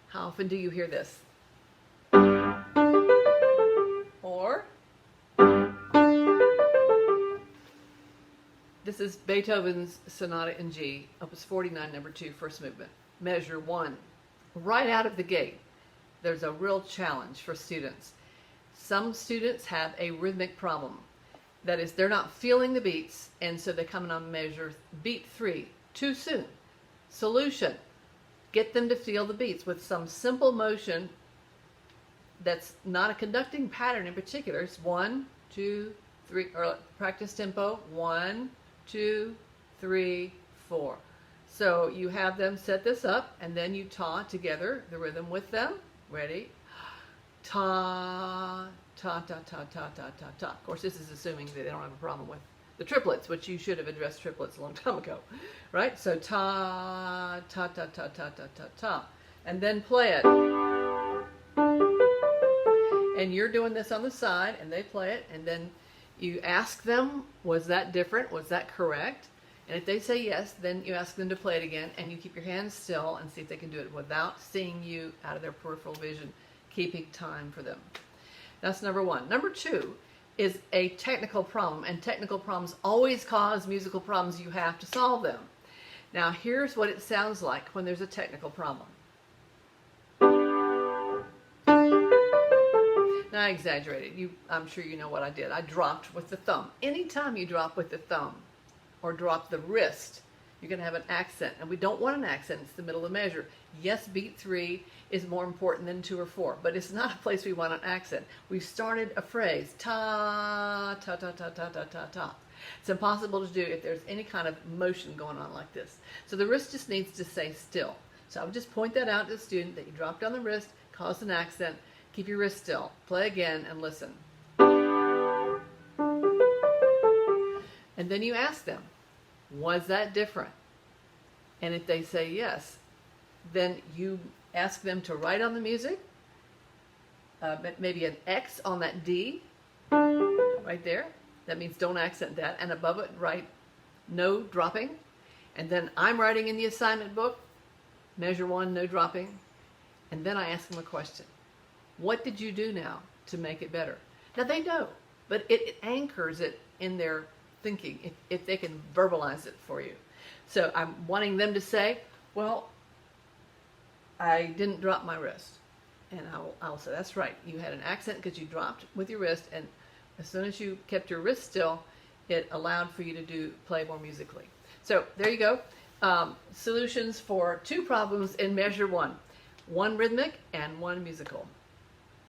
How often do you hear this? Or this is Beethoven's Sonata in G, Opus 49, number 2, first movement. Measure 1. Right out of the gate, there's a real challenge for students. Some students have a rhythmic problem. That is, they're not feeling the beats, and so they come in on measure beat 3 too soon. Solution: get them to feel the beats with some simple motion that's not a conducting pattern in particular. It's 1, 2, 3, or practice tempo, 1, 2, 3, 4. So you have them set this up, and then you ta together the rhythm with them. Ready? Ta, ta, ta, ta, ta, ta, ta, ta. Of course, this is assuming that they don't have a problem with the triplets, which you should have addressed triplets a long time ago, right? So ta, ta, ta, ta, ta, ta, ta, ta. And then play it. And you're doing this on the side, and they play it, and then you ask them, was that different? Was that correct? And if they say yes, then you ask them to play it again, and you keep your hands still and see if they can do it without seeing you out of their peripheral vision, keeping time for them. That's number 1. Number 2 is a technical problem, and technical problems always cause musical problems. You have to solve them. Now, here's what it sounds like when there's a technical problem. Now, I exaggerated. I'm sure you know what I did. I dropped with the thumb. Anytime you drop with the thumb or drop the wrist, you're going to have an accent, and we don't want an accent. It's the middle of the measure. Yes, beat 3 is more important than 2 or 4, but it's not a place we want an accent. We've started a phrase, ta, ta, ta, ta, ta, ta, ta, ta. It's impossible to do if there's any kind of motion going on like this. So the wrist just needs to stay still. So I would just point that out to the student that you dropped on the wrist, caused an accent, keep your wrist still. Play again and listen. And then you ask them, was that different? And if they say yes, then you ask them to write on the music, maybe an X on that D, right there. That means don't accent that. And above it, write no dropping. And then I'm writing in the assignment book, measure 1, no dropping. And then I ask them a question. What did you do now to make it better? Now they know, but it anchors it in their thinking if they can verbalize it for you. So I'm wanting them to say, well, I didn't drop my wrist. And I'll say, that's right. You had an accent because you dropped with your wrist, and as soon as you kept your wrist still, it allowed for you to play more musically. So there you go. Solutions for 2 problems in measure 1. 1 rhythmic and 1 musical.